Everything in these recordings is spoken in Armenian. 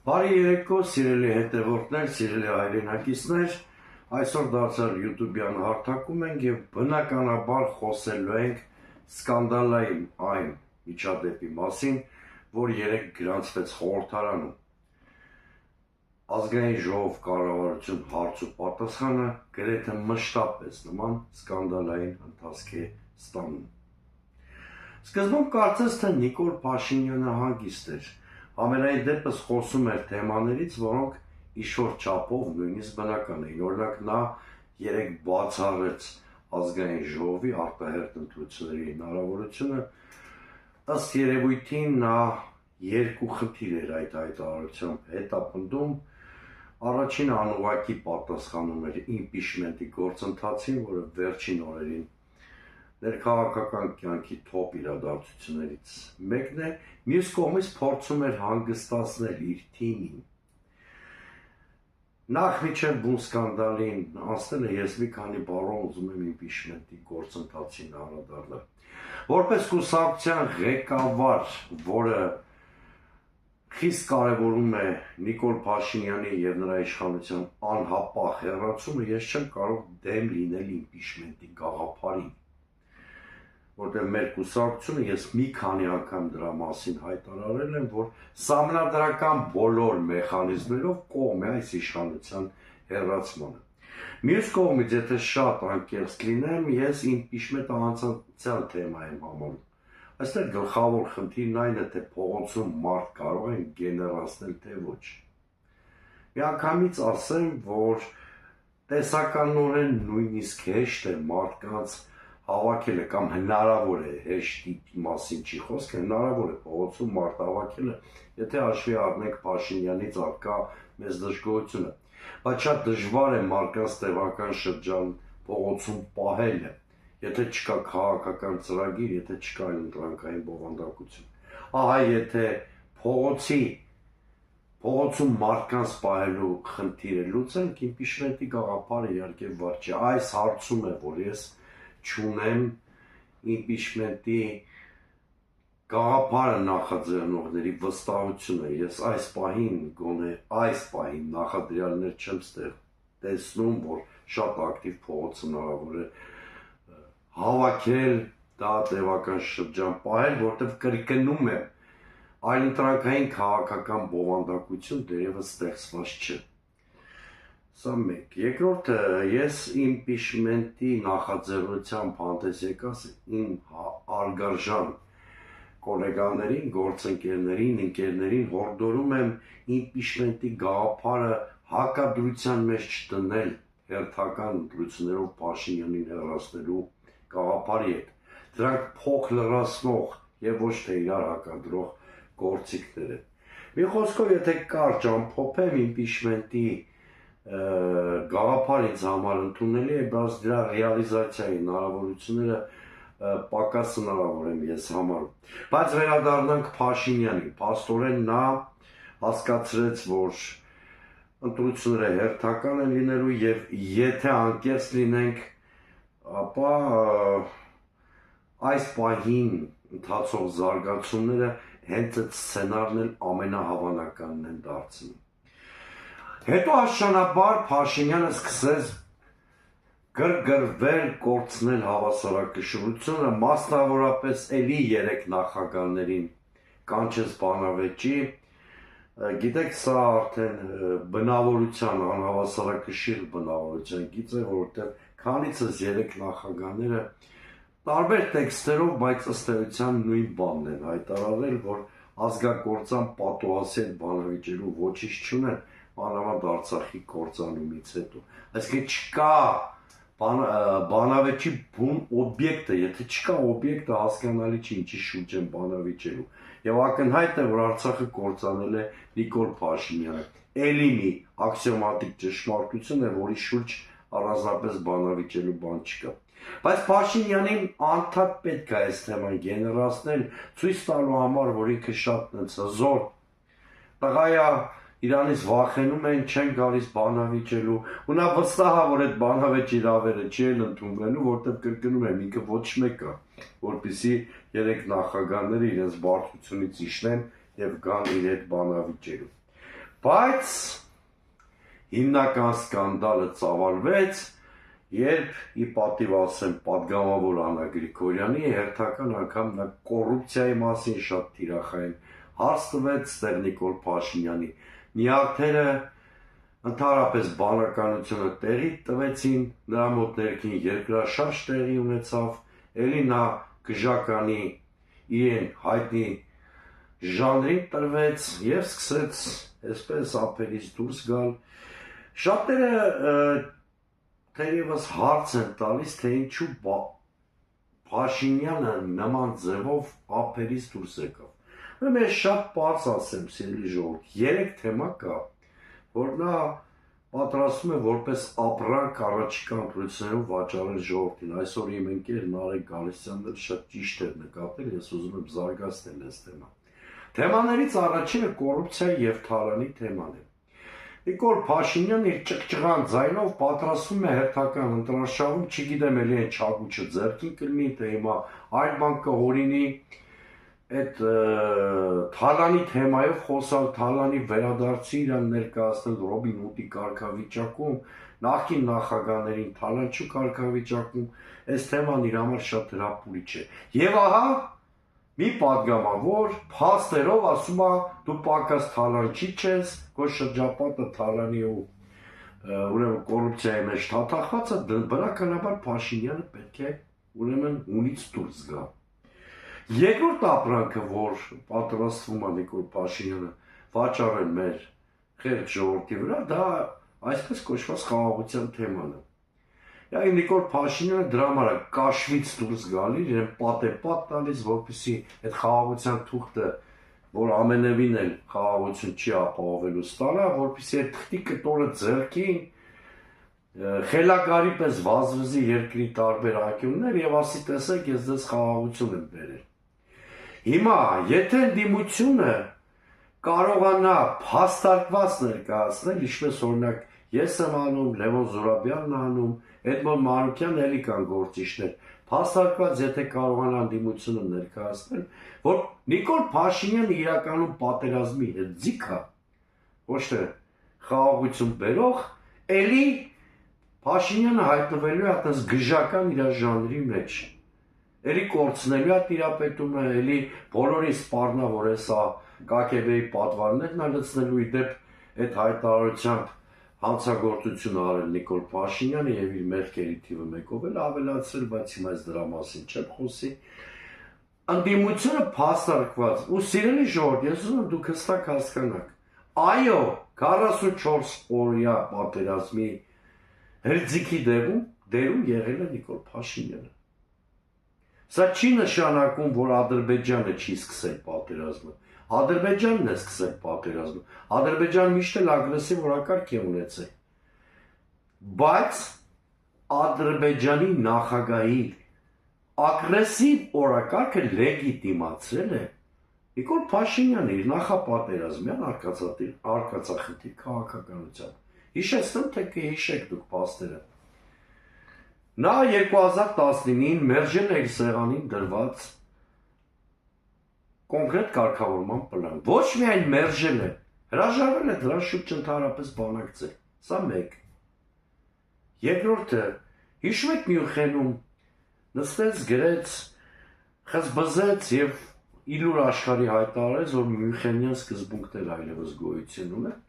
Բարի երեկո, սիրելի հետևորդներ, սիրելի հայրենակիցներ, այսօր դարձյալ YouTube-յան հարթակում ենք և բնականաբար խոսելու ենք սկանդալային այն միջադեպի մասին, որ երեկ գրանցվեց խորհրդարանում։ Ազգային ժողով կառավարություն հարց ու պատասխանը գրեթե մշտապես նման սկանդալային ընթացք է ստանում։ Սկզբում կարծես թե Նիկոլ Փաշինյանը հանգիստ էր, ամենայն դեպս խոսում էր թեմաներից, որոնք ինչ-որ չափով նույնիսկ բնական էին։ Օրինակ նա երեկ բացառեց ազգային ժողովի արտահերթ ընտրությունների հնարավորությունը, ըստ երևույթին նա երկու խնդիր էր այդ հայտարարությամբ հետապնդում։ Առաջինը անուղղակի պատասխանում էր իմպիչմենտի գործընթացին, որը վերջին օրերին ներքաղաքական կյանքի թոփ իրադարձություններից մեկն է, մյուս կողմից փորձում էր հանգստացնել իր թիմին։ Նախ մինչև բուն սկանդալին անցնելը ես մի քանի բառով ուզում եմ իմպիչմենտի գործընթացին անդրադառնալ։ Որպես կուսակցության ղեկավար, որը խիստ կարևորում է Նիկոլ Փաշինյանի և նրա իշխանության անհապաղ հեռացումը, ես չեմ կարող դեմ լինել իմպիչմենտի գաղափարին, որտեղ մեր կուսակցությունը, ես մի քանի անգամ դրա մասին հայտարարել եմ, որ սահմանադրական բոլոր մեխանիզմներով կողմ է այս իշխանության հեռացմանը։ Մյուս կողմից, եթե շատ անկեղծ լինեմ, ես իմպիչմենտը անցյալ թեմա եմ համարում։ Այստեղ գլխավոր խնդիրն այն է, թե փողոցում մարդ կարող են գեներացնել, թե ոչ։ Միանգամից ասեմ, որ տեսականորեն նույնիսկ հեշտ է մարդկանց հավաքելը կամ հնարավոր է, հեշտի մասին չի խոսքը, հնարավոր է փողոցում մարդ հավաքելը, եթե հաշվի առնենք Փաշինյանից առկա մեծ դժգոհությունը, բայց շատ դժվար է մարդկանց տևական շրջան փողոցում պահելը, եթե չկա քաղաքական ծրագիր, եթե չկա ընտրանքային բովանդակություն։ Ահա եթե փողոցում մարդկանց պահելու խնդիրը լուծենք, իմպիչմենտի գաղափարը իհարկե վատ չէ։ Այս հարցում է, որ ես չունեմ իմպիչմենտի գաղափարը նախաձեռնողների վստահությունը, ես այս պահին նախադրյալներ չեմ տեսնում, որ շատ ակտիվ փողոց հնարավոր է հավաքել, դա տևական շրջան պահել, որտեղ կրկնում եմ, այլընտրանքային քաղաքական բովանդակություն դեռևս ստեղծված չէ։ Սա մեկ։ Երկրորդը, ես իմպիչմենտի նախաձեռնությամբ հանդես եկած իմ արգարժան գոլեգաներին, գործընկերներին, ընկերներին հորդորում եմ իմպիչմենտի գաղափարը հակադրության մեջ չդնել հերթական ընտրություններով Փաշինյանին հեռացնելու գաղափարի հետ։ Դրանք փոխ լրացնող և ոչ թե իրար հակադրող գործիքներ են։ Մի խոսքով, եթե կարճ ամփոփեմ, իմպիչմենտի գաղափարը ինձ համար ընդունելի է, բայց դրա ռեալիզացիայի հնարավորությունները պակաս հնարավոր եմ ես համարում։ Բայց վերադառնանք Փաշինյանին, փաստորեն նա հասկացրեց, որ ընտրությունները հերթական են լինելու և եթե անկեղծ լինենք, ապա այս պահին ընթացող զարգացումները հենց այդ սցենարն էլ ամենահավանականն են դարձնում։ Հետո աստիճանաբար Փաշինյանը սկսեց գրգռվել, կորցնել հավասարակշռությունը, մասնավորապես էլի 3 նախագահներին կանչեց բանավեճի, գիտեք, սա արդեն բնավորության, անհավասարակշիռ բնավորության գիծ է, որովհետև քանիցս 3 նախագահները տարբեր տեքստերով, բայց ըստ էության նույն բանն են հայտարարել, որ ազգակործան պատուհասի հետ բանավիճելու ոչինչ չունեն, մանավանդ Արցախի կործանումից հետո։ Այսինքն չկա բանավեճի բուն օբյեկտը, եթե չկա օբյեկտը, հասկանալի չի ինչի շուրջ են բանավիճելու։ Եվ ակնհայտ է, որ Արցախը կործանել է Նիկոլ Փաշինյանը։ Էլի մի աքսիոմատիկ ճշմարտություն է, որի շուրջ առանձնապես բանավիճելու բան չկա։ Բայց Փաշինյանին անդադ պետք է այս թեման գեներացնել, ցույց տալու համար, որ ինքը շատ հզոր տղա է, իրանից վախենում են, չեն գալիս բանավիճելու, ու նա վստահ է, որ այդ բանավեճ իրավերը չի էլ ընդունվելու, որտեղ կրկնում եմ, ինքը ոչ մեկը, որպեսզի 3 նախագահները իրենց բարդությունից իջնեն և գան իր հետ բանավիճելու։ Բայց հիմնական սկանդալը ծավալվեց, երբ ի պատիվ ասեմ պատգամավոր Աննա Գրիգորյանի հերթական անգամ նա կոռուպցիայի մասին շատ թիրախային հարց տվեց Ստեղ Նիկոլ Փաշինյանի նյարդերը ընդհանրապես բանականությունը տեղի տվեցին, նրա մոտ ներքին երկրաշարժ տեղի ունեցավ, էլի նա գժականի իրեն հայտնի ժանրին տրվեց և սկսեց այսպես ափերից դուրս գալ։ Շատերը թերևս հարց են տալիս, թե ինչու Փաշինյանը նման ձևով ափերից դուրս եկավ։ Ուրեմն ես շատ պարզ ասեմ, սիրելի ժողովուրդ, 3 թեմա կա, որ նա պատրաստում է որպես ապրանք առաջիկա ընտրություններում վաճառել ժողովրդին։ Այսօր իմ ընկեր Նարեկ Գալստյանն էլ շատ ճիշտ էր նկատել, ես ուզում եմ զարգացնել այս թեման։ Թեմաներից առաջինը կոռուպցիայի և Թալանի թեման է։ Նիկոլ Փաշինյանն իր ճղճղան ձայնով պատրաստվում է հերթական ընտրարշավում, չգիտեմ էլի այն չակուչը ձեռքին կլինի, թե հիմա այլ բան կհորինի այդ Թալանի թեմայով խոսալ, Թալանի վերադարձի իրան ներկայացնել Ռոբին Հուդի կարգավիճակում, նախկին նախագահներին Թալանչու կարգավիճակում, այս թեման իր համար շատ հրապուրիչ է։ Եվ ահա մի պատգամավոր փաստերով ասում է դու պակաս Թալանչի չես, քո շրջապատը Թալանի ու ուրեմն կոռուպցիայի մեջ թաթախված է, բնականաբար Փաշինյանը պետք է ուրեմն ունից դուրս գա։ Երկրորդ ապրանքը, որ պատրաստվում է Նիկոլ Փաշինյանը վաճառել մեր խեղճ ժողովրդի վրա, դա այսպես կոչված խաղաղության թեման է։ Նիկոլ Փաշինյանը դրա համար է կաշվից դուրս գալի, իրեն պատեպատ տալիս, որպեսզի այդ խաղաղության թուղթը, որ ամենևին էլ խաղաղություն չի ապահովելու ստանա, որպեսզի այդ թղթի կտորը ձեռքին խելագարի պես վազվզի երկրի տարբեր անկյուններ և ասի տեսեք, ես ձեզ խաղաղություն եմ բերել։ Հիմա, եթե դիմությունը կարողանա փաստարկված ներկայացնել, ինչպես օրինակ ես եմ անում, Լևոն Զուրաբյանն անում, Էդմոն Մանուկյանն էլի կան գործիչներ, փաստարկված եթե կարողանան դիմությունը ներկայացնել, որ Նիկոլ Փաշինյանը իրականում պատերազմի ձիգ է, ոչ թե խաղաղություն բերող, էլի Փաշինյանը հայտնվելու է այդպես գժական իր ժանրի մեջ, էլի կորցնելու է տիրապետումը, էլի բոլորին սպառնա, որ հեսա ԿԳԲ-ի պատվարներն է լցնելու, ի դեպ այդ հայտարարությամբ հանցագործություն արել Նիկոլ Փաշինյանը և իր մեղքերի թիվը մեկով էլ ավելացրել, բայց հիմա ես դրա մասին չեմ խոսի։ Ընդդիմությունը փաստարկված ու սիրելի ժողովուրդ, ես ուզում եմ դուք հստակ հասկանաք, այո, 44 օրյա պատերազմի հրձիքի դերում եղել է Նիկոլ Փաշինյանը։ Սա չի նշանակում, որ Ադրբեջանը չի սկսել պատերազմը։ Ադրբեջանն է սկսել պատերազմը։ Ադրբեջանը միշտ էլ ագրեսիվ օրակարգ է ունեցել։ Բայց Ադրբեջանի նախագահի ագրեսիվ օրակարգը լեգիտիմացրել է Նիկոլ Փաշինյանը իր նախապատերազմյան արկածախնդիր քաղաքականությամբ։ Հիշեցնեմ, թե կհիշեք դուք փաստերը։ Նա 2019-ին մերժել է իր սեղանին դրված կոնկրետ կարգավորման պլան։ Ոչ միայն մերժել է, հրաժարվել է դրան շուրջ ընդհանրապես բանակցել։ Սա մեկ։ Երկրորդը, հիշում եք Մյունխենում նստեց, գրեց, խզբզեց և իլուր աշխարհի հայտարարեց, որ Մյունխենյան սկզբունքներ այլևս գոյություն ունեն։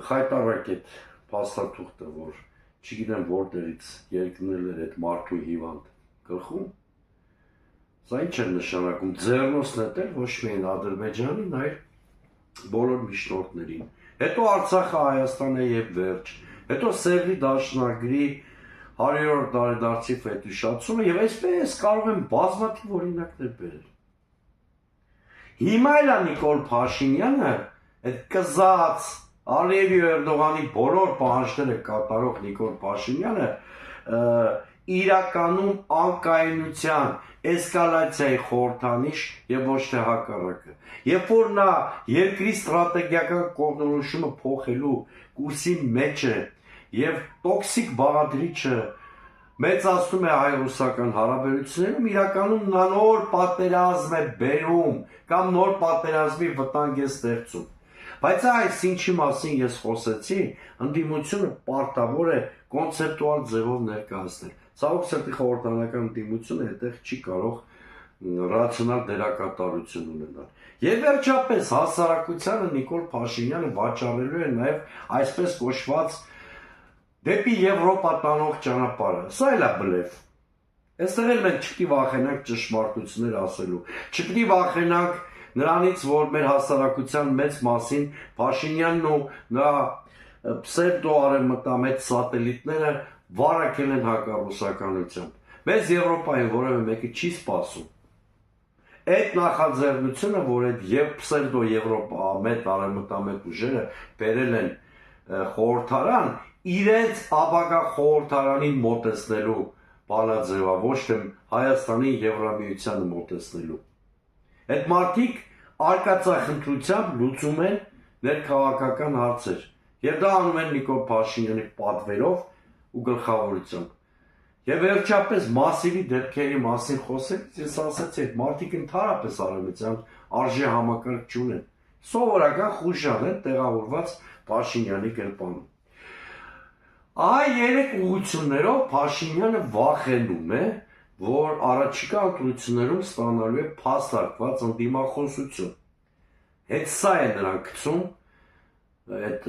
Խայտառակ այդ փաստաթուղթը, որ չգիտեմ որտեղից երկնել էր այդ մարդու հիվանդ գլխում, սա ինչ է նշանակում, ձեռնոցն է տել ոչ միայն Ադրբեջանին, այլ բոլոր միջնորդներին։ Հետո Արցախը Հայաստան է և վերջ, հետո Սևրի դաշնագրի 100-րդ տարեդարձի ֆետիշացումը և այսպես կարող եմ բազմաթիվ օրինակներ բերել։ Հիմա էլ Նիկոլ Փաշինյանը, այդ կզած Ալիևի ու Էրդողանի բոլոր պահանջները կատարող Նիկոլ Փաշինյանը իրականում անկայունության, էսկալացիայի խորհրդանիշ և ոչ թե հակառակը։ Երբ որ նա երկրի ստրատեգիական կողմնորոշումը փոխելու կուրսի մեջ է և տոքսիկ բաղադրիչը մեծացնում է հայ-ռուսական հարաբերություններում, իրականում նա նոր պատերազմ է բերում կամ նոր պատերազմի վտանգ է ստեղծում։ Բայց այս ինչի մասին ես խոսեցի, ընդդիմությունը պարտավոր է կոնցեպտուալ ձևով ներկայացնել։ Ցավոք սրտի խորհրդարանական ընդդիմությունը այդտեղ չի կարող ռացիոնալ դերակատարություն ունենալ։ Եվ վերջապես հասարակությանը Նիկոլ Փաշինյանը վաճառելու է նաև այսպես կոչված դեպի Եվրոպա տանող ճանապարհը։ Սա էլ է բլեֆ։ Այստեղ էլ մենք չպետք է վախենանք ճշմարտություններ ասելու։ Չպետք է վախենանք նրանից, որ մեր հասարակության մեծ մասին Փաշինյանն ու նրա պսևդո արևմտամետ սատելիտները վարակել են հակառուսականությամբ։ Մեզ Եվրոպայում որևէ մեկը չի սպասում։ Այդ նախաձեռնությունը, որ այդ եւ պսևդո Եվրոպամետ արևմտամետ ուժերը բերել են խորհրդարան, իրենց ապագա խորհրդարանին մոտեցնելու բանաձևա, ոչ թե Հայաստանի Եվրամիությանը մոտեցնելու։ Այդ մարդիկ արկածախնդրությամբ լուծում են ներքաղաքական հարցեր, եւ դա անում են Նիկոլ Փաշինյանի պատվերով ու գլխավորությամբ։ Եվ վերջապես մասիվի դեպքերի մասին խոսելիս ես ասացի, այդ մարդիկ ընդհանրապես արևմտյան արժե համակարգ չունեն։ Սովորական խուժան են տեղավորված Փաշինյանի գրպանում։ Այ երեք ուղղություններով Փաշինյանը վախենում է, որ առաջիկա ընտրություններում ստանալու է փաստարկված ընդդիմախոսություն։ Հետ սա է նրան գցում այդ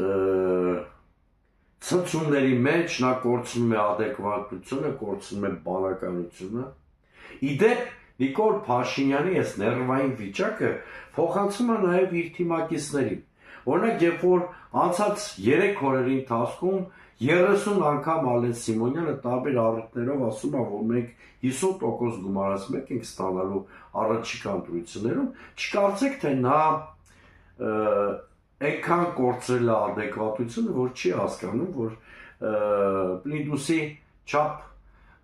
ցնցումների մեջ, նա կորցնում է adekvatությունը, կորցնում է բանականությունը։ Իդեպ Նիկոլ Փաշինյանի այս ներվային վիճակը փոխանցում է նաև իր թիմակիցներին։ Օրինակ, երբ որ անցած 3 օրերի ընթացքում 30 անգամ Ալեն Սիմոնյանը տարբեր առիթներով ասում է, որ մենք 50% գումարած ենք ստանալու առաջիկա ընտրություններում, չկարծեք, թե նա այնքան կորցրել է adekvatությունը, որ չի հասկանում, որ Պլիդուսի չափ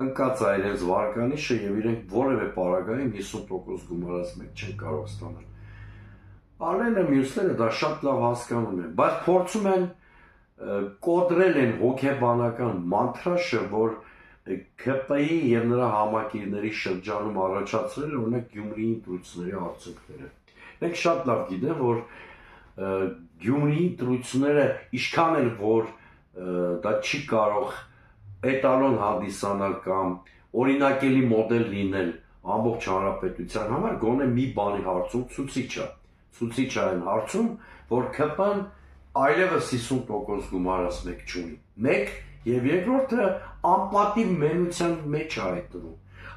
ընկած է իրենց վարկանիշը եւ իրենք որևէ պարագայում 50% գումարած չեն կարող ստանալ։ Ալենը մյուսները դա շատ լավ հասկանում են, բայց փորձում են կոտրել են հոգեբանական մանտրաշը, որ ԿՊ-ի եւ նրա համակիրների շրջանում առաջացրել է օրինակ Գյումրիի ընտրությունների արդյունքները։ Մենք շատ լավ գիտենք, որ Գյումրիի ընտրությունները ինչքան էլ որ դա չի կարող էտալոն հանդիսանալ կամ օրինակելի մոդել լինել ամբողջ հանրապետության համար, գոնե մի բանի հարցում ցուցիչ է այն հարցում, որ ԿՊ-ն այլևս 50% գումարած մեկ չունի։ Մեկ եւ երկրորդը անպատիվ մենության մեջ է հայտնվում։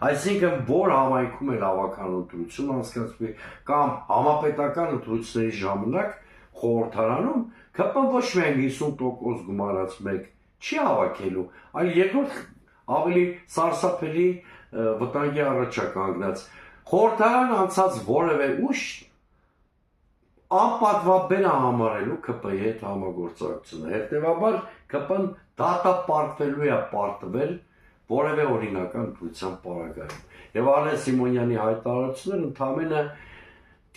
Այսինքն, որ համայնքում էլ հավաքական ընտրություն անցկացվի կամ համապետական ընտրությունների ժամանակ խորհրդարանում ԿՊ-ն ոչ միայն 50% գումարած մեկ չի հավաքելու, այլ երկրորդ ավելի սարսափելի վտանգի առաջ է կանգնած։ Խորհրդարան անցած որևէ ուժ անպատվաբեր է համարելու ԿՊ-ի հետ համագործակցությունը։ Հետևաբար ԿՊ-ն դատապարտվելու է պարտվել որևէ օրինական ընտրության պարագայում։ Եվ Ալեն Սիմոնյանի հայտարարությունները ընդամենը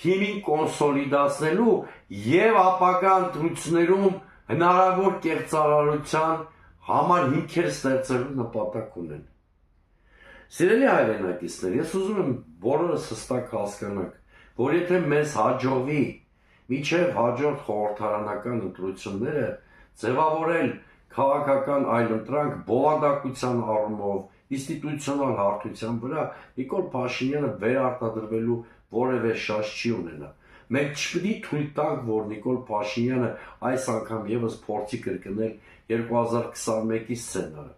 թիմին կոնսոլիդացնելու եւ ապագա ընտրություններում հնարավոր կեղծարարության համար հիմքեր ստեղծելու նպատակ ունեն։ Սիրելի հայրենակիցներ, ես ուզում եմ բոլորս հստակ հասկանանք, որ եթե մեզ հաջողվի միջև հաջորդ խորհրդարանական ընտրությունները ձևավորել քաղաքական այլընտրանք բովանդակության առումով, ինստիտուցիոնալ հարթության վրա, Նիկոլ Փաշինյանը վերարտադրվելու որևէ շանս չի ունենա։ Մենք չպետք է թույլ տանք, որ Նիկոլ Փաշինյանը այս անգամ եւս փորձի կրկնել 2021-ի սցենարը։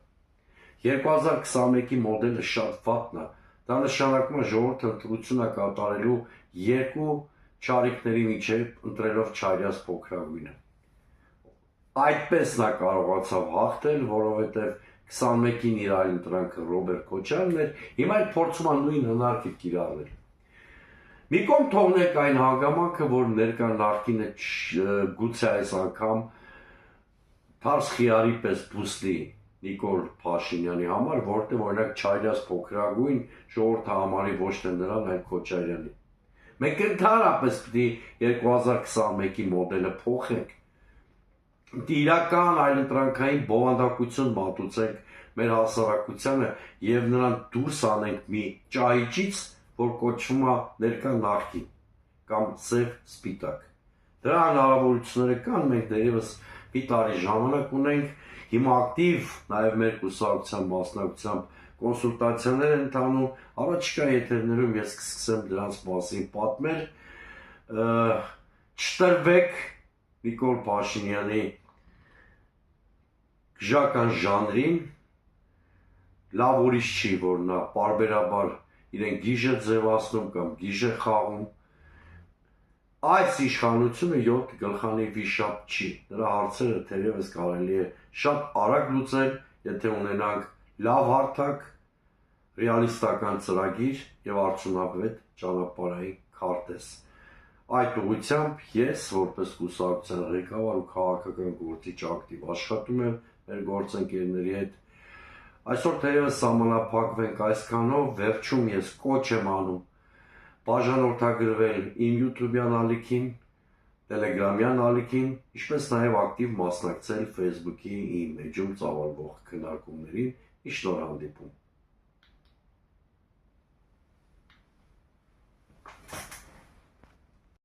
2021-ի մոդելը շատ վատն է։ Դա նշանակում է ժողովուրդը ընտրություն է կատարելու երկու չարիքների միջև ընտրելով չարյաց փոքրագույնը։ Այդպես նա կարողացավ հաղթել, որովհետև 21-ին իր այլ ընտրանքը Ռոբերտ Քոչարյանն էր, հիմա էլ փորձում է նույն հնարքը կիրառել։ Մի կողմ թողնենք այն հանգամանքը, որ ներկա նախկինը գուցե այս անգամ թարս խիարի պես բուսնի Նիկոլ Փաշինյանի համար, որտեղ օրինակ չարյաց փոքրագույն ժողովուրդը համարի ոչ թե նրան, այլ Քոչարյանին։ Մենք ընդհանրապես պետք է 2021-ի մոդելը փոխենք։ Իրական այլընտրանքային բովանդակություն մատուցենք մեր հասարակությանը եւ նրան դուրս անենք մի ճահիճից, որ կոչվում է ներկա նախկին կամ սև սպիտակ։ Դրա հնարավորությունները կան, մենք դերևս մի տարի ժամանակ ունենք, հիմա ակտիվ նաև մեր կուսակցության մասնակցությամբ կոնսուլտացիաներ են ընթանում, առաջիկա եթերներում ես կսկսեմ դրանց մասին պատմել, չտրվեք Նիկոլ Փաշինյանի գժական ժանրին, լավ ուրիշ չի, որ նա պարբերաբար իրեն գիժ է ձևացնում կամ գիժ է խաղում, այս իշխանությունը 7 գլխանի վիշապ չի, նրա հարցերը թերևս կարելի է շատ արագ լուծել, եթե ունենանք լավ հարթակ, ռեալիստական ծրագիր և արդյունավետ ճանապարհային քարտեզ։ Այդ ուղղությամբ ես, որպես կուսակցության ղեկավար ու քաղաքական գործիչ ակտիվ աշխատում եմ մեր գործընկերների հետ։ Այսօր թերևս սահմանափակվենք այսքանով, վերջում ես կոչ եմ անում բաժանորդագրվել իմ յութուբյան ալիքին, տելեգրամյան ալիքին, ինչպես նաև ակտիվ մասնակցել Facebook-ի իմ էջում ծավալվող քննարկումներին։ Ի շնորհ հանդիպում։